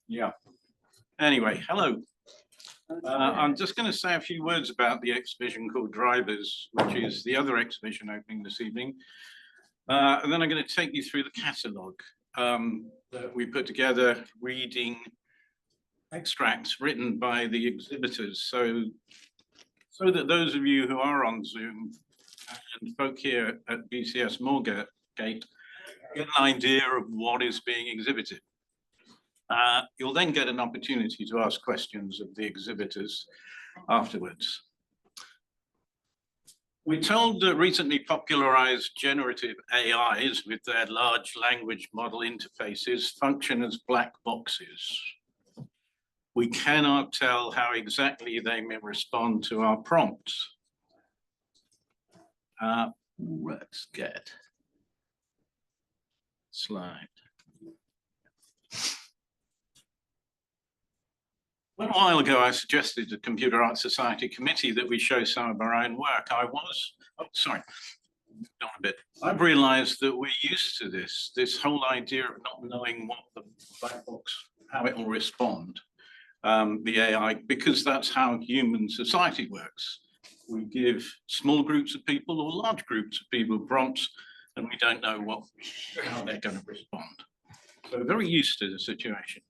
Yeah. Anyway, hello. I'm just going to say a few words about the exhibition called Drivers, which is the other exhibition opening this evening. And then I'm going to take you through the catalogue that we put together, reading extracts written by the exhibitors. So that those of you who are on Zoom and folk here at BCS Moorgate get an idea of what is being exhibited. You'll then get an opportunity to ask questions of the exhibitors afterwards. We're told that recently popularized generative AIs with their large language model interfaces function as black boxes. We cannot tell how exactly they may respond to our prompts. Let's get slide. A while ago, I suggested to the Computer Arts Society Committee that we show some of our own work. I've realized that we're used to this whole idea of not knowing what the black box, how it will respond, the AI, because that's how human society works. We give small groups of people or large groups of people prompts, and we don't know how they're going to respond. So we're very used to the situation.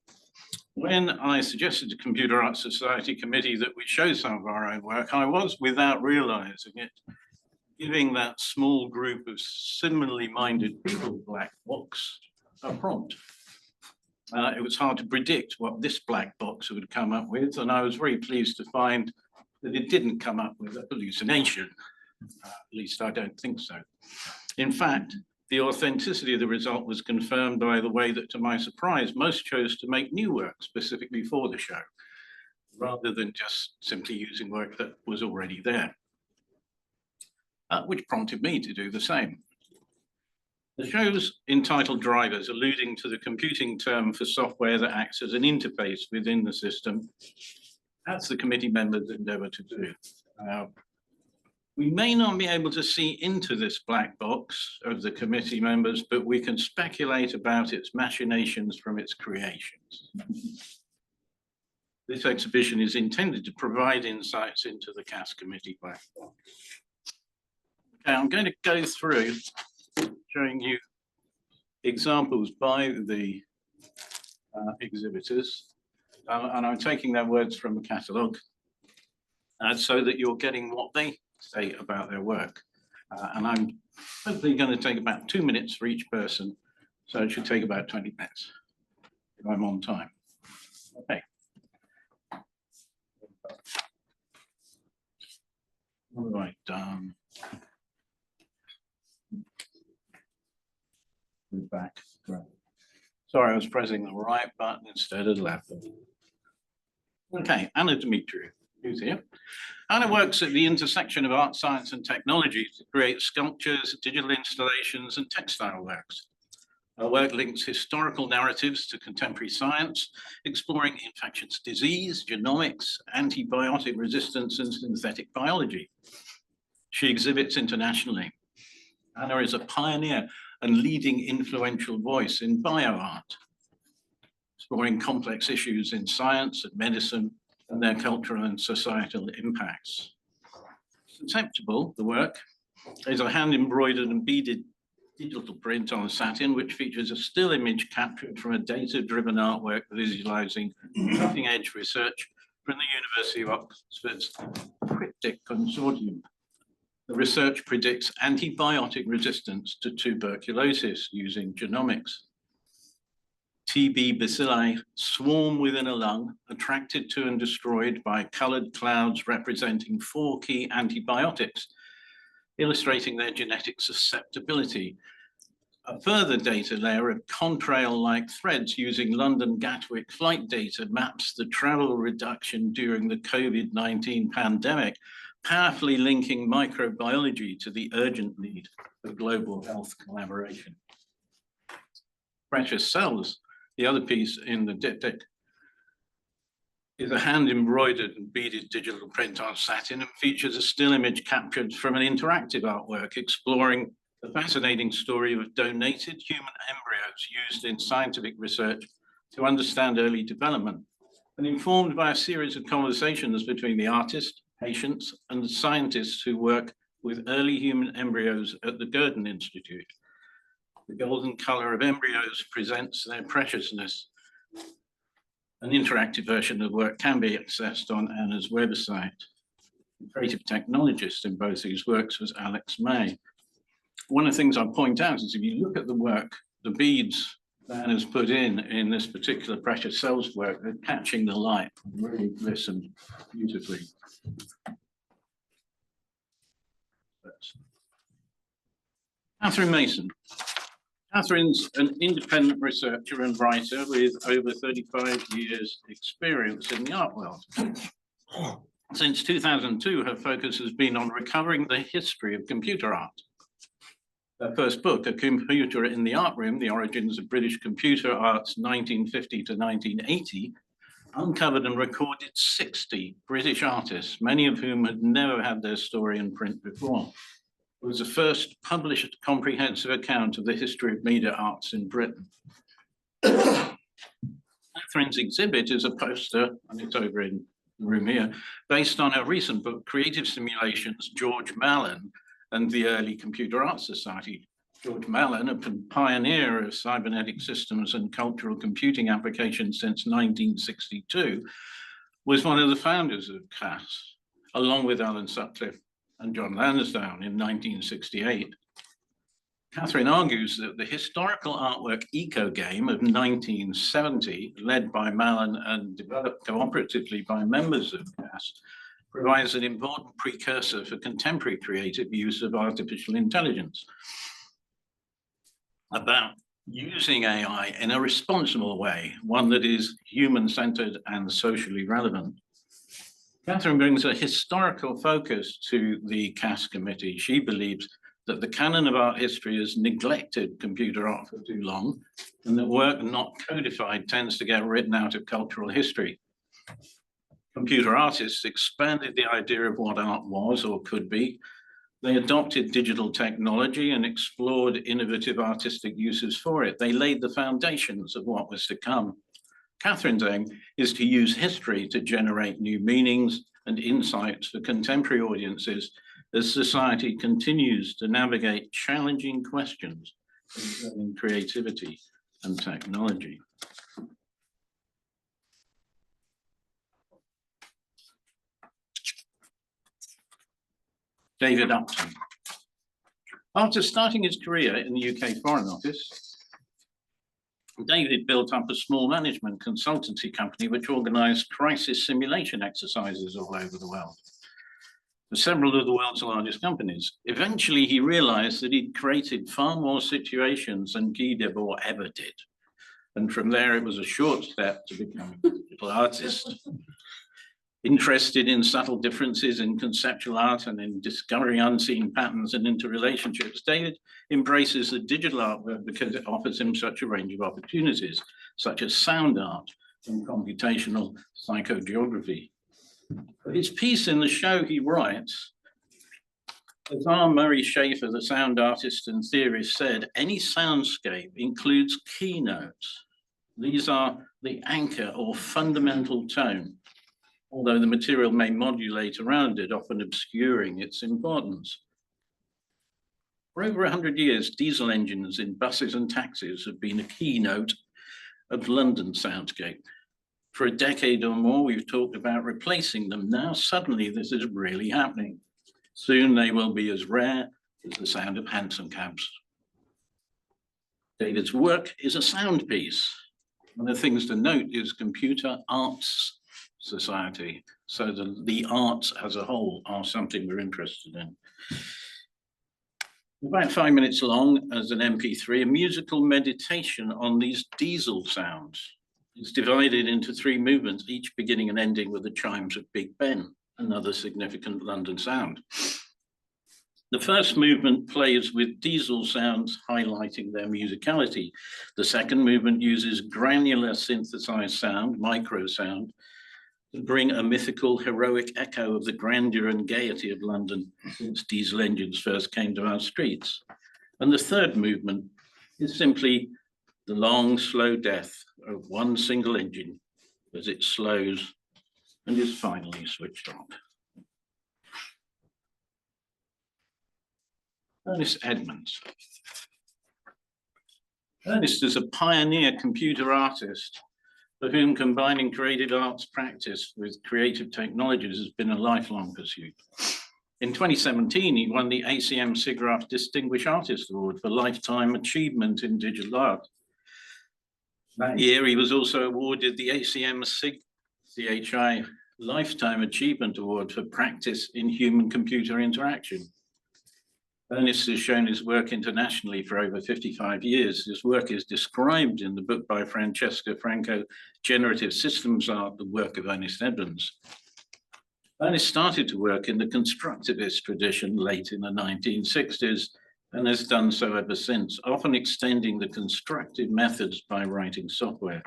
When I suggested to Computer Arts Society Committee that we show some of our own work, I was, without realizing it, giving that small group of similarly minded people black box a prompt. It was hard to predict what this black box would come up with, and I was very pleased to find that it didn't come up with a hallucination. At least I don't think so. In fact, the authenticity of the result was confirmed by the way that, to my surprise, most chose to make new work specifically for the show, rather than just simply using work that was already there, which prompted me to do the same. The show's entitled Drivers, alluding to the computing term for software that acts as an interface within the system, as the committee members endeavour to do. We may not be able to see into this black box of the committee members, but we can speculate about its machinations from its creations. This exhibition is intended to provide insights into the CAS committee black box. Okay, I'm going to go through showing you examples by the exhibitors, and I'm taking their words from the catalogue so that you're getting what they say about their work. And I'm hopefully going to take about 2 minutes for each person, so it should take about 20 minutes if I'm on time. Okay. All right. We're back. Right. Sorry, I was pressing the right button instead of the left. Okay, Anna Dimitriou, who's here. Anna works at the intersection of art, science, and technology to create sculptures, digital installations, and textile works. Her work links historical narratives to contemporary science, exploring infectious disease, genomics, antibiotic resistance, and synthetic biology. She exhibits internationally. Anna is a pioneer and leading influential voice in bioart, exploring complex issues in science and medicine and their cultural and societal impacts. Conceptual, the work, is a hand-embroidered and beaded digital print on satin, which features a still image captured from a data-driven artwork visualizing cutting-edge research from the University of Oxford's Cryptic Consortium. The research predicts antibiotic resistance to tuberculosis using genomics. TB bacilli swarm within a lung, attracted to and destroyed by colored clouds representing 4 key antibiotics, illustrating their genetic susceptibility. A further data layer of contrail-like threads using London Gatwick flight data maps the travel reduction during the COVID-19 pandemic, powerfully linking microbiology to the urgent need for global health collaboration. Precious cells, the other piece in the diptych, is a hand-embroidered and beaded digital print on satin and features a still image captured from an interactive artwork exploring the fascinating story of donated human embryos used in scientific research to understand early development, and informed by a series of conversations between the artist, patients, and the scientists who work with early human embryos at the Gurdon Institute. The golden color of embryos presents their preciousness. An interactive version of the work can be accessed on Anna's website. The creative technologist in both these works was Alex May. One of the things I point out is if you look at the work, the beads that Anna's put in this particular precious cells work, they're catching the light, really glisten beautifully. Catherine Mason. Catherine's an independent researcher and writer with over 35 years experience in the art world. Since 2002, her focus has been on recovering the history of computer art. Her first book, A Computer in the Art Room, The Origins of British Computer Art's 1950 to 1980, uncovered and recorded 60 British artists, many of whom had never had their story in print before. It was the first published comprehensive account of the history of media arts in Britain. Catherine's exhibit is a poster, and it's over in the room here, based on her recent book, Creative Simulations, George Mallon and the Early Computer Art Society. George Mallon, a pioneer of cybernetic systems and cultural computing applications since 1962, was one of the founders of CAS, along with Alan Sutcliffe and John Lansdowne in 1968. Catherine argues that the historical artwork Eco Game of 1970, led by Mallon and developed cooperatively by members of CAS, provides an important precursor for contemporary creative use of artificial intelligence, about using AI in a responsible way, one that is human-centered and socially relevant. Catherine brings a historical focus to the CAS committee. She believes that the canon of art history has neglected computer art for too long, and that work not codified tends to get written out of cultural history. Computer artists expanded the idea of what art was or could be. They adopted digital technology and explored innovative artistic uses for it. They laid the foundations of what was to come. Catherine's aim is to use history to generate new meanings and insights for contemporary audiences as society continues to navigate challenging questions concerning creativity and technology. David Upton. After starting his career in the UK Foreign Office, David built up a small management consultancy company which organized crisis simulation exercises all over the world for several of the world's largest companies. Eventually, he realized that he'd created far more situations than Guy Debord ever did. And from there, it was a short step to becoming a digital artist. Interested in subtle differences in conceptual art and in discovering unseen patterns and interrelationships, David embraces the digital artwork because it offers him such a range of opportunities, such as sound art and computational psychogeography. For his piece in the show, he writes, as R. Murray Schafer, the sound artist and theorist, said, any soundscape includes keynotes. These are the anchor or fundamental tone, although the material may modulate around it, often obscuring its importance. For over 100 years, diesel engines in buses and taxis have been a keynote of London soundscape. For a decade or more, we've talked about replacing them. Now, suddenly, this is really happening. Soon they will be as rare as the sound of hansom cabs. David's work is a sound piece. One of the things to note is Computer Arts Society. So the arts as a whole are something we're interested in. About 5 minutes long as an MP3, a musical meditation on these diesel sounds. It's divided into 3 movements, each beginning and ending with the chimes of Big Ben, another significant London sound. The first movement plays with diesel sounds highlighting their musicality. The second movement uses granular synthesized sound, micro sound, to bring a mythical, heroic echo of the grandeur and gaiety of London since diesel engines first came to our streets. And the third movement is simply the long, slow death of one single engine as it slows and is finally switched on. Ernest Edmonds. Ernest is a pioneer computer artist for whom combining creative arts practice with creative technologies has been a lifelong pursuit. In 2017, he won the ACM SIGGRAPH Distinguished Artist Award for Lifetime Achievement in Digital Art. That year, he was also awarded the ACM CHI Lifetime Achievement Award for Practice in Human-Computer Interaction. Ernest has shown his work internationally for over 55 years. His work is described in the book by Francesca Franco, Generative Systems Art, the work of Ernest Edmonds. Ernest started to work in the constructivist tradition late in the 1960s and has done so ever since, often extending the constructive methods by writing software.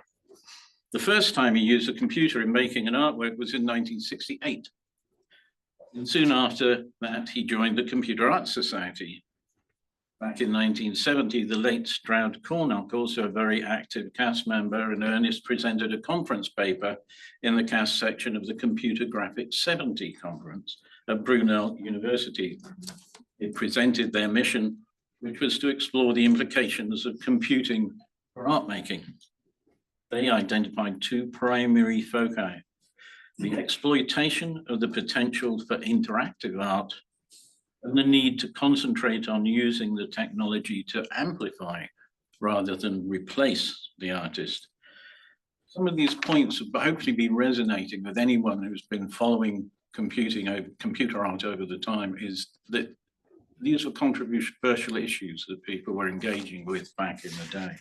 The first time he used a computer in making an artwork was in 1968. And soon after that, he joined the Computer Arts Society. Back in 1970, the late Stroud Cornock, also a very active cast member, and Ernest presented a conference paper in the cast section of the Computer Graphics 70 conference at Brunel University. It presented their mission, which was to explore the implications of computing for art making. They identified two primary foci: the exploitation of the potential for interactive art and the need to concentrate on using the technology to amplify rather than replace the artist. Some of these points have hopefully been resonating with anyone who's been following computer art over the time, is that these were controversial issues that people were engaging with back in the day.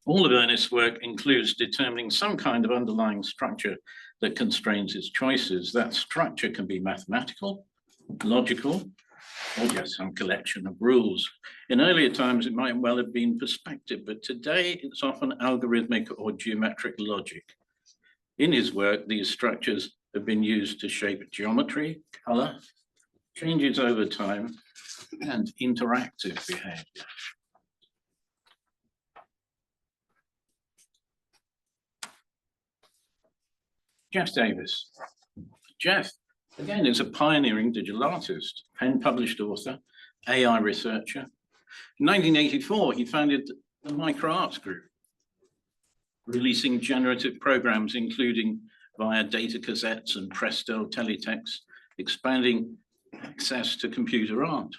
All of Ernest's work includes determining some kind of underlying structure that constrains his choices. That structure can be mathematical, logical, or just some collection of rules. In earlier times, it might well have been perspective, but today it's often algorithmic or geometric logic. In his work, these structures have been used to shape geometry, color, changes over time, and interactive behavior. Jeff Davis. Jeff, again, is a pioneering digital artist, pen-published author, AI researcher. In 1984, he founded the MicroArts Group, releasing generative programs, including via data cassettes and Presto teletext, expanding access to computer art.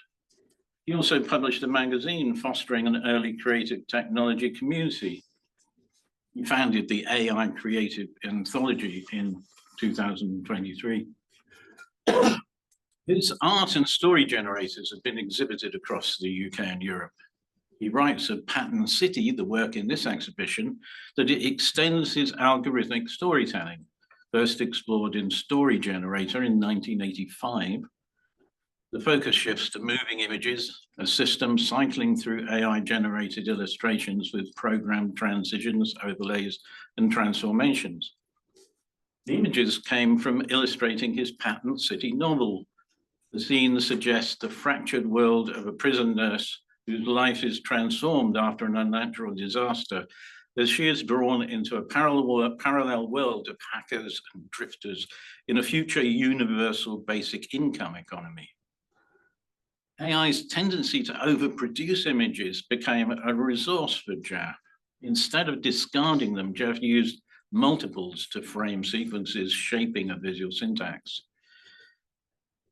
He also published a magazine fostering an early creative technology community. He founded the AI Creative Anthology in 2023. His art and story generators have been exhibited across the UK and Europe. He writes of Pattern City, the work in this exhibition, that it extends his algorithmic storytelling, first explored in Story Generator in 1985. The focus shifts to moving images, a system cycling through AI-generated illustrations with programmed transitions, overlays, and transformations. The images came from illustrating his Pattern City novel. The scene suggests the fractured world of a prison nurse whose life is transformed after an unnatural disaster, as she is drawn into a parallel world of hackers and drifters in a future universal basic income economy. AI's tendency to overproduce images became a resource for Jeff. Instead of discarding them, Jeff used multiples to frame sequences, shaping a visual syntax.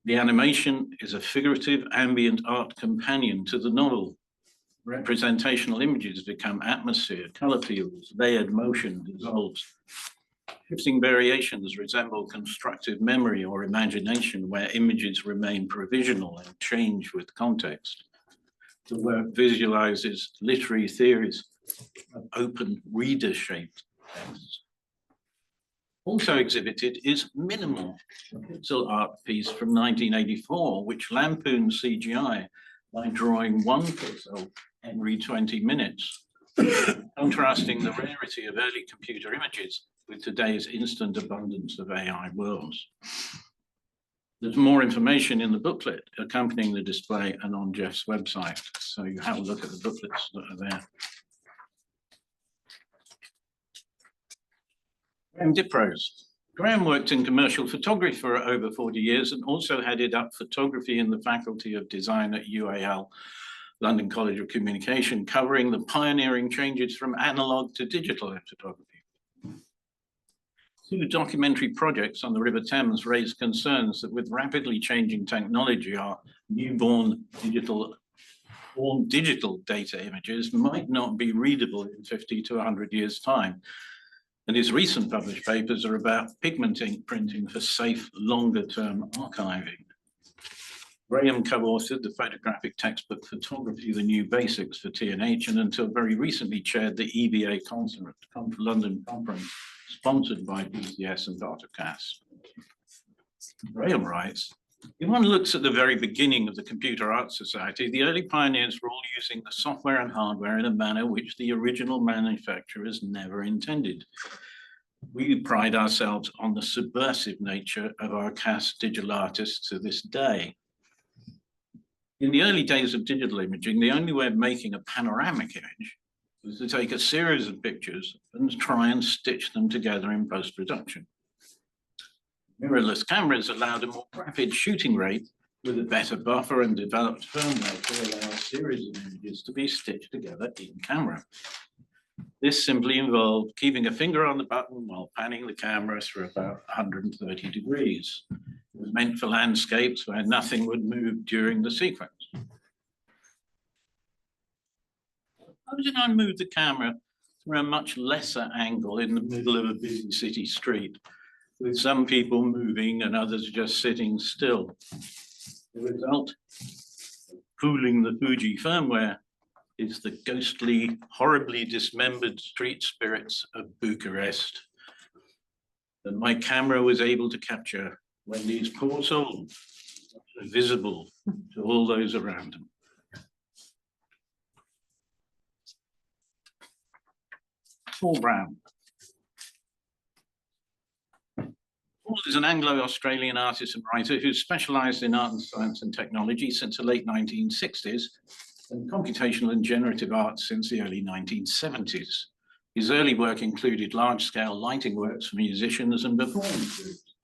The animation is a figurative ambient art companion to the novel. Representational images become atmosphere, color fields, layered motion dissolves. Shifting variations resemble constructive memory or imagination, where images remain provisional and change with context. The work visualizes literary theories of open reader-shaped texts. Also exhibited is Minimal, a pixel art piece from 1984, which lampoons CGI by drawing one pixel every 20 minutes, contrasting the rarity of early computer images with today's instant abundance of AI worlds. There's more information in the booklet accompanying the display and on Jeff's website, so you have a look at the booklets that are there. Graham Diprose. Graham worked in commercial photography for over 40 years and also headed up photography in the Faculty of Design at UAL, London College of Communication, covering the pioneering changes from analog to digital photography. Two documentary projects on the River Thames raised concerns that with rapidly changing technology, our newborn digital data images might not be readable in 50 to 100 years' time. And his recent published papers are about pigment ink printing for safe, longer-term archiving. Graham co-authored the photographic textbook Photography, the New Basics for T&H, and until very recently chaired the EVA London conference, sponsored by BCS and part of CAS. Graham writes, if one looks at the very beginning of the Computer Arts Society, the early pioneers were all using the software and hardware in a manner which the original manufacturers never intended. We pride ourselves on the subversive nature of our CAS digital artists to this day. In the early days of digital imaging, the only way of making a panoramic image was to take a series of pictures and try and stitch them together in post-production. Mirrorless cameras allowed a more rapid shooting rate with a better buffer and developed firmware to allow a series of images to be stitched together in camera. This simply involved keeping a finger on the button while panning the camera through about 130 degrees. It was meant for landscapes where nothing would move during the sequence. Supposing I move the camera through a much lesser angle in the middle of a busy city street, with some people moving and others just sitting still. The result, fooling the Fuji firmware, is the ghostly, horribly dismembered street spirits of Bucharest that my camera was able to capture when these poor souls are visible to all those around them. Paul Brown. Paul is an Anglo-Australian artist and writer who specialized in art and science and technology since the late 1960s and computational and generative arts since the early 1970s. His early work included large-scale lighting works for musicians and performance groups.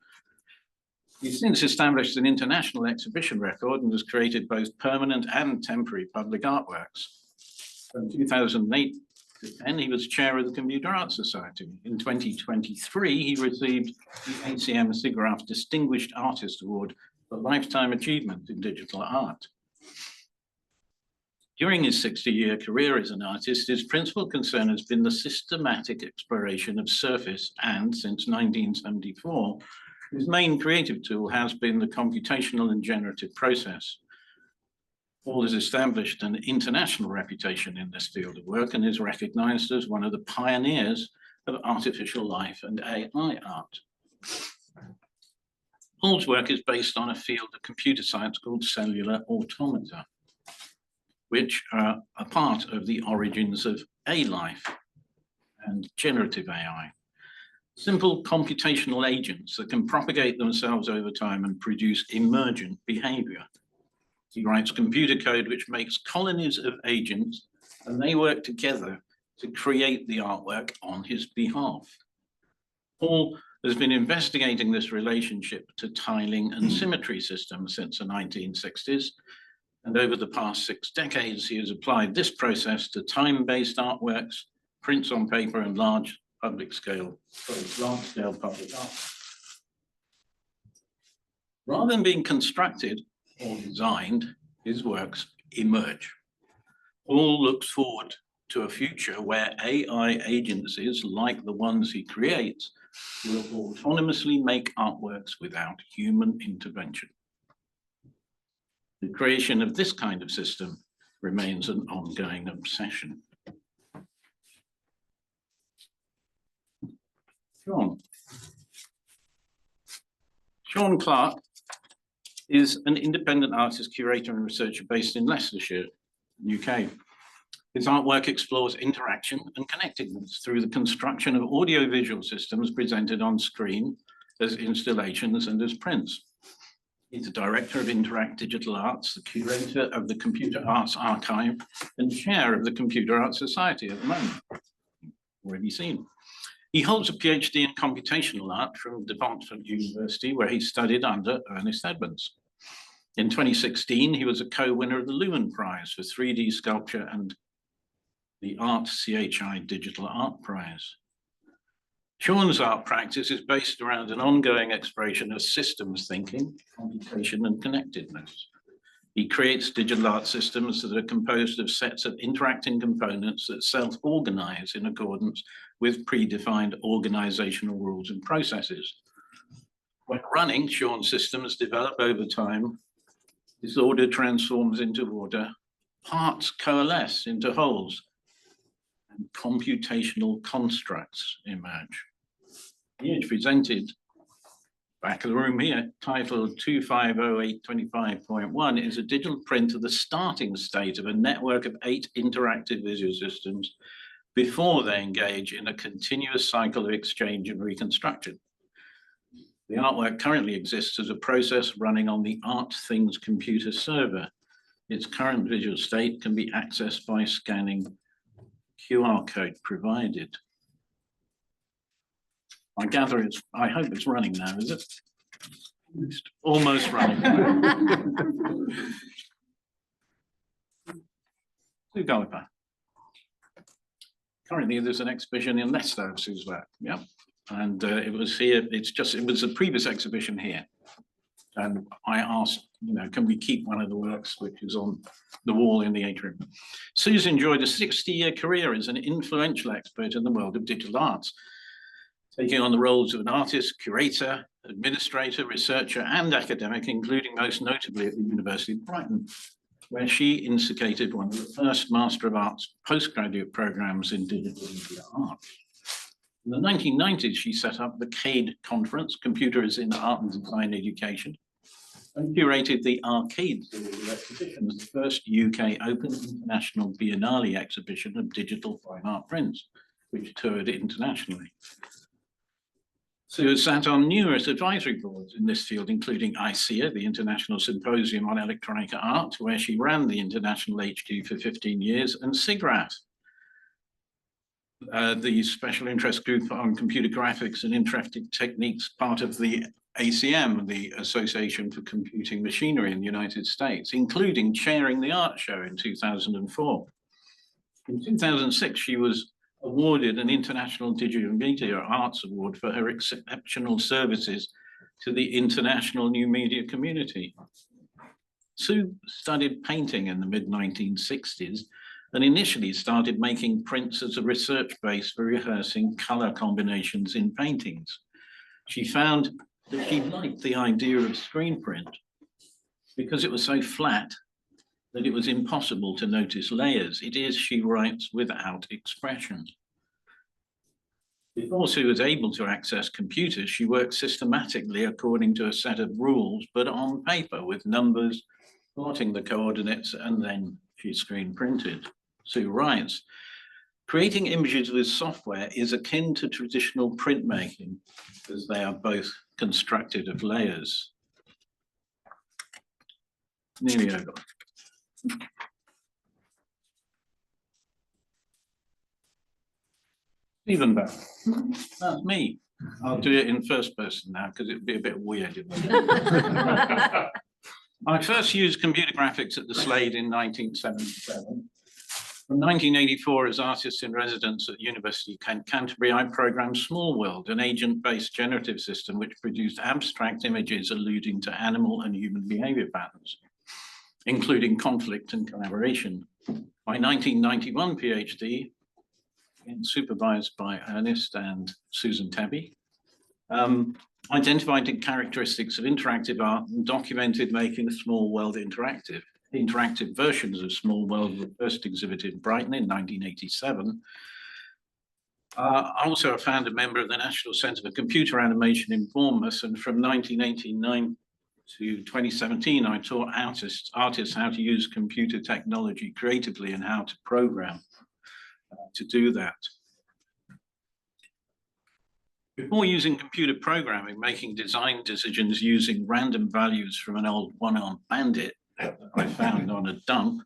He's since established an international exhibition record and has created both permanent and temporary public artworks. From 2008 to 10, he was chair of the Computer Arts Society. In 2023, he received the ACM SIGGRAPH Distinguished Artist Award for Lifetime Achievement in Digital Art. During his 60-year career as an artist, his principal concern has been the systematic exploration of surface, and since 1974, his main creative tool has been the computational and generative process. Paul has established an international reputation in this field of work and is recognized as one of the pioneers of artificial life and AI art. Paul's work is based on a field of computer science called cellular automata, which are a part of the origins of A-life and generative AI. Simple computational agents that can propagate themselves over time and produce emergent behavior. He writes computer code which makes colonies of agents, and they work together to create the artwork on his behalf. Paul has been investigating this relationship to tiling and symmetry systems since the 1960s, and over the past 6 decades, he has applied this process to time-based artworks, prints on paper, and large-scale public art. Rather than being constructed or designed, his works emerge. Paul looks forward to a future where AI agencies, like the ones he creates, will autonomously make artworks without human intervention. The creation of this kind of system remains an ongoing obsession. Sean Clark is an independent artist, curator, and researcher based in Leicestershire, UK. His artwork explores interaction and connectedness through the construction of audiovisual systems presented on screen as installations and as prints. He's the director of Interact Digital Arts, the curator of the Computer Arts Archive, and chair of the Computer Arts Society at the moment, already seen. He holds a PhD in computational art from De Montfort University, where he studied under Ernest Edmonds. In 2016, he was a co-winner of the Lumen Prize for 3D sculpture and the Art CHI Digital Art Prize. Sean's art practice is based around an ongoing exploration of systems thinking, computation, and connectedness. He creates digital art systems that are composed of sets of interacting components that self-organize in accordance with predefined organizational rules and processes. When running, Sean's systems develop over time. Disorder transforms into order, parts coalesce into wholes, and computational constructs emerge. The image presented, back of the room here, titled 250825.1, is a digital print of the starting state of a network of 8 interactive visual systems before they engage in a continuous cycle of exchange and reconstruction. The artwork currently exists as a process running on the Art Things computer server. Its current visual state can be accessed by scanning QR code provided. I gather I hope it's running now, is it? It's almost running. Do go with that. Currently, there's an exhibition in Leicester of Sue's work. Yeah. And it was here, it was a previous exhibition here. And I asked, can we keep one of the works which is on the wall in the atrium? Sue's enjoyed a 60-year career as an influential expert in the world of digital arts, taking on the roles of an artist, curator, administrator, researcher, and academic, including most notably at the University of Brighton, where she instigated one of the first Master of Arts postgraduate programs in digital media art. In the 1990s, she set up the CADE conference, Computers in Art and Design Education, and curated the Arcade series of exhibitions, the first UK open international biennale exhibition of digital fine art prints, which toured internationally. Sue has sat on numerous advisory boards in this field, including ICEA, the International Symposium on Electronic Art, where she ran the international HQ for 15 years, and SIGGRAPH, the Special Interest Group on Computer Graphics and Interactive Techniques, part of the ACM, the Association for Computing Machinery in the United States, including chairing the art show in 2004. In 2006, she was awarded an International Digital Media Arts Award for her exceptional services to the international new media community. Sue studied painting in the mid-1960s and initially started making prints as a research base for rehearsing color combinations in paintings. She found that she liked the idea of screen print because it was so flat that it was impossible to notice layers. It is, she writes, without expression. Before Sue was able to access computers, she worked systematically according to a set of rules, but on paper with numbers, plotting the coordinates, and then she screen printed. Sue writes, creating images with software is akin to traditional printmaking, as they are both constructed of layers. Nearly over. Even better. That's me. I'll do it in first person now because it'd be a bit weird. I first used computer graphics at the Slade in 1977. From 1984, as artist in residence at University of Canterbury, I programmed Small World, an agent-based generative system which produced abstract images alluding to animal and human behavior patterns, including conflict and collaboration. My 1991 PhD, supervised by Ernest and Susan Tabby, identified the characteristics of interactive art and documented making Small World interactive. Interactive versions of Small World were first exhibited in Brighton in 1987. Also a founder member of the National Centre for Computer Animation in Bournemouth, and from 1989 to 2017, I taught artists how to use computer technology creatively and how to program to do that. Before using computer programming, making design decisions using random values from an old one-armed bandit that I found on a dump,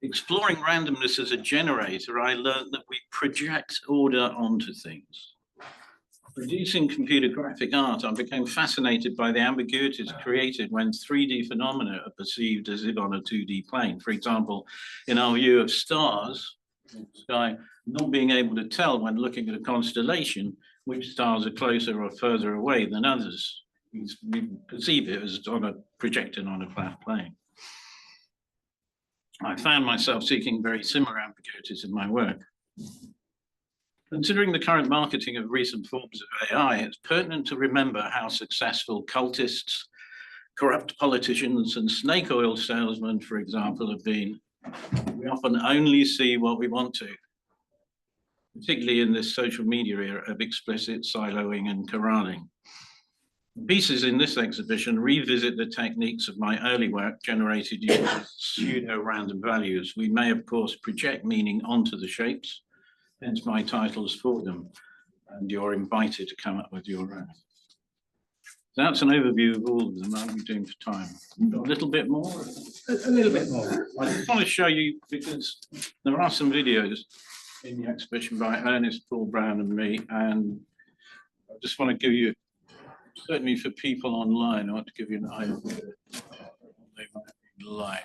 exploring randomness as a generator, I learned that we project order onto things. Producing computer graphic art, I became fascinated by the ambiguities created when 3D phenomena are perceived as if on a 2D plane. For example, in our view of stars, in the sky, not being able to tell when looking at a constellation which stars are closer or further away than others. We perceive it as projected on a flat plane. I found myself seeking very similar ambiguities in my work. Considering the current marketing of recent forms of AI, it's pertinent to remember how successful cultists, corrupt politicians, and snake oil salesmen, for example, have been. We often only see what we want to, particularly in this social media era of explicit siloing and corralling. Pieces in this exhibition revisit the techniques of my early work generated using pseudo-random values. We may, of course, project meaning onto the shapes, hence my titles for them, and you're invited to come up with your own. That's an overview of all of them. How are we doing for time? A little bit more? A little bit more. I just want to show you, because there are some videos in the exhibition by Ernest, Paul Brown, and me, and I just want to give you, certainly for people online, I want to give you an idea of what they might be like.